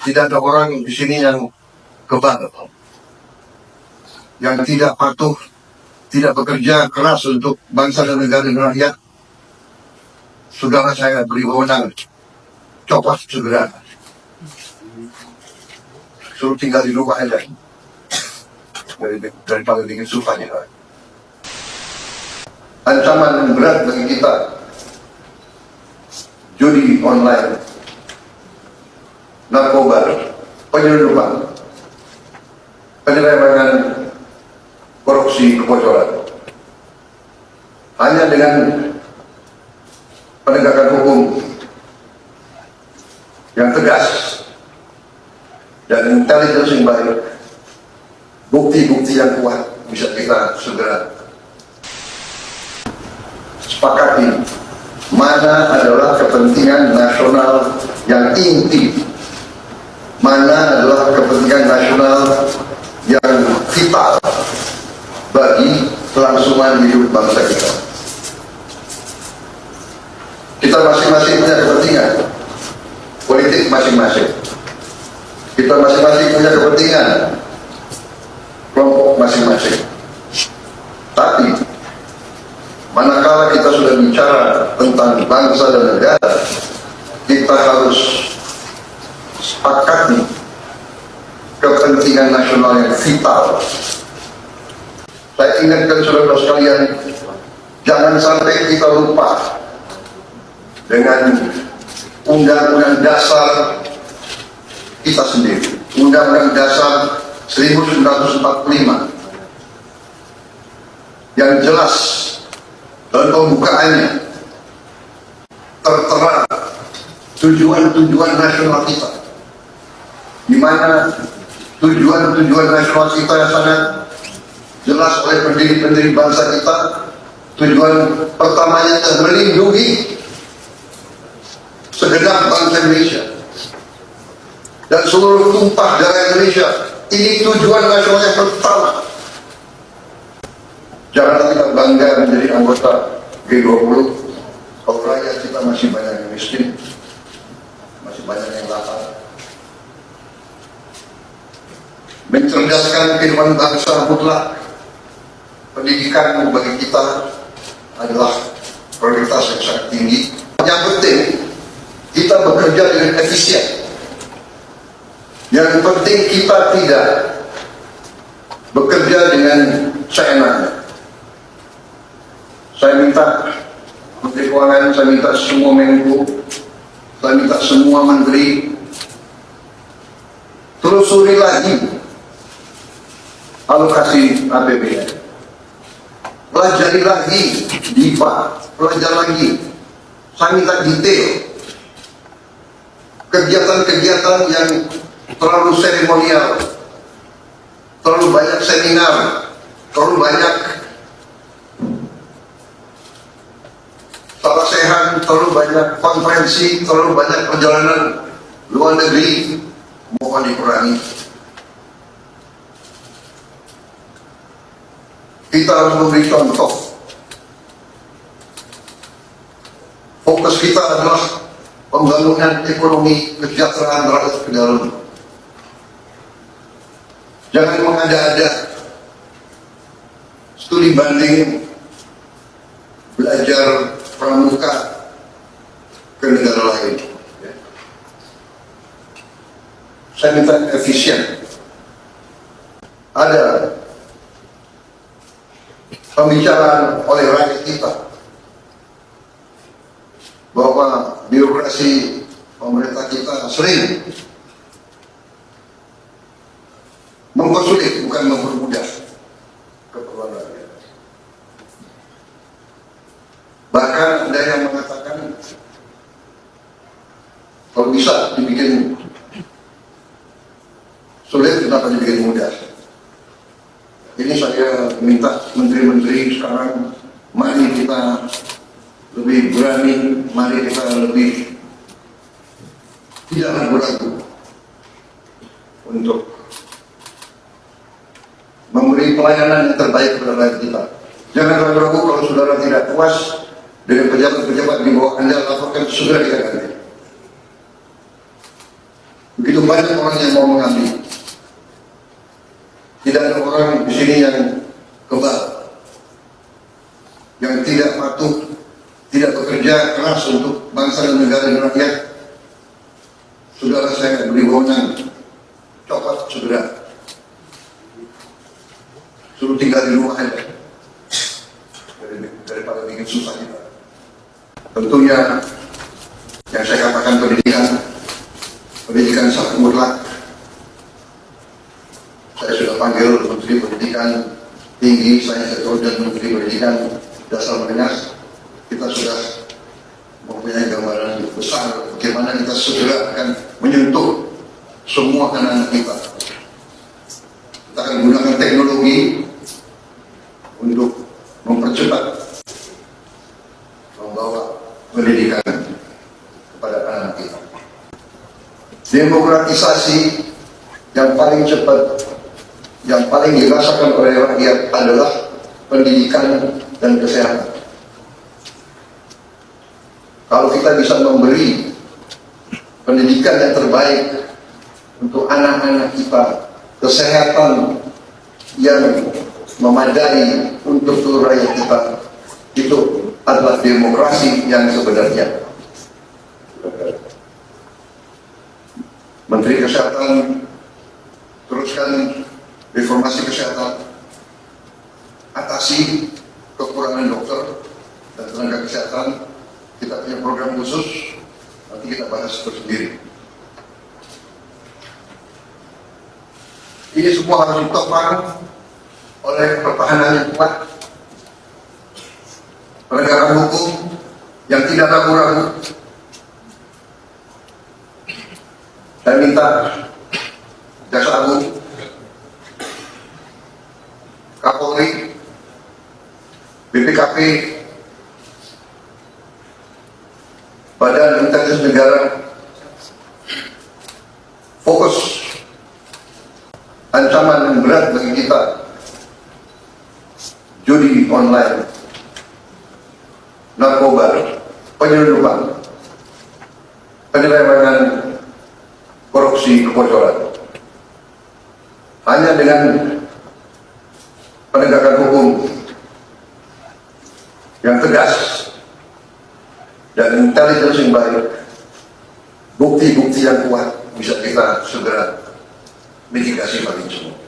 Tidak ada orang di sini yang kebal, yang tidak patuh, tidak bekerja keras untuk bangsa dan negara dan rakyat. Saudara saya beri wewenang, copot segera, suruh tinggal di rumah aja, daripada bikin susahnya. Ancaman berat bagi kita, judi online, narkoba, penyelundupan, penyelewengan, korupsi, kebocoran. Hanya dengan penegakan hukum yang tegas dan intelijensi yang baik, bukti-bukti yang kuat bisa kita segera sepakati mana adalah kepentingan nasional yang inti, mana adalah kepentingan nasional yang vital bagi kelangsungan hidup bangsa kita. Kita masing-masing punya kepentingan politik masing-masing. Kita masing-masing punya kepentingan kelompok masing-masing. Tapi manakala kita sudah bicara tentang bangsa dan negara, kita harus sepakati kepentingan nasional yang vital. Saya ingatkan saudara sekalian, jangan sampai kita lupa dengan Undang-Undang Dasar kita sendiri, Undang-Undang Dasar 1945, yang jelas dalam pembukaannya tertera tujuan-tujuan nasional kita, di mana tujuan-tujuan nasional kita yang sangat jelas oleh pendiri-pendiri bangsa kita. Tujuan pertamanya adalah melindungi segenap bangsa Indonesia dan seluruh tumpah darah Indonesia. Ini tujuan nasional yang pertama. Janganlah kita bangga menjadi anggota G20 kalau rakyat kita masih banyak yang miskin, masih banyak yang lapar. Mencerdaskan kehidupan bangsa mutlak. Pendidikan bagi kita adalah prioritas yang sangat tinggi. Yang penting kita bekerja dengan efisien. Yang penting kita tidak bekerja dengan seenaknya. Saya minta Menteri Keuangan, saya minta semua Menko, saya minta semua Menteri telusuri lagi alokasi APBN. Pelajari lagi DIPA, pelajari lagi. Saya minta detail kegiatan-kegiatan yang terlalu seremonial, terlalu banyak seminar, terlalu banyak tata sehat, terlalu banyak konferensi, terlalu banyak perjalanan luar negeri, mohon dikurangi. Kita harus memberi contoh. Fokus kita adalah pembangunan ekonomi, kesejahteraan rakyat ke dalam. Jangan mengada-ada studi banding belajar pramuka ke negara lain. Saya minta efisien. Ada pembicaraan oleh rakyat kita bahwa birokrasi pemerintah kita sering mempersulit, bukan mempermudah keperluan rakyat. Bahkan ada yang mengatakan kalau bisa dibikin sulit, kenapa dibikin mudah? Ini saya minta menteri-menteri sekarang, mari kita lebih berani, mari kita lebih tidak ragu-ragu untuk memberi pelayanan yang terbaik kepada rakyat kita. Jangan ragu-ragu kalau saudara tidak puas dengan pejabat-pejabat di bawah Anda, laporkan segera kita ganti. Begitu banyak orang yang mau mengambil. Tidak ada orang di sini yang kebal, yang tidak patuh, tidak bekerja keras untuk bangsa dan negara dan rakyat. Saudara saya beri wewenang, copot segera, suruh tinggal di rumah aja, daripada bikin susah kita. Tentunya yang saya katakan pendidikan satu mutlak. Saya sudah panggil Menteri Pendidikan Tinggi, Sains dan Menteri Pendidikan Dasar Menengah. Kita sudah mempunyai gambaran besar bagaimana kita segera akan menyentuh semua anak-anak kita. Kita akan gunakan teknologi untuk mempercepat membawa pendidikan kepada anak-anak kita. Demokratisasi yang paling cepat, yang paling dirasakan oleh rakyat adalah pendidikan dan kesehatan. Kalau kita bisa memberi pendidikan yang terbaik untuk anak-anak kita, kesehatan yang memadai untuk seluruh rakyat kita, itu adalah demokrasi yang sebenarnya. Menteri Kesehatan teruskan reformasi kesehatan, atasi kekurangan dokter dan tenaga kesehatan. Kita punya program khusus, nanti kita bahas tersendiri. Ini semua harus ditopang oleh pertahanan yang kuat, penegakan hukum yang tidak ragu-ragu. Saya minta Jaksa Agung, Kapolri, BPKP, Badan Intelijen Negara fokus ancaman yang berat bagi kita, judi online, narkoba, penyelundupan, penyelewengan, korupsi, kebocoran. Hanya dengan penegakan hukum yang tegas dan intelijen yang baik, bukti-bukti yang kuat, bisa kita segera mitigasi paling semua.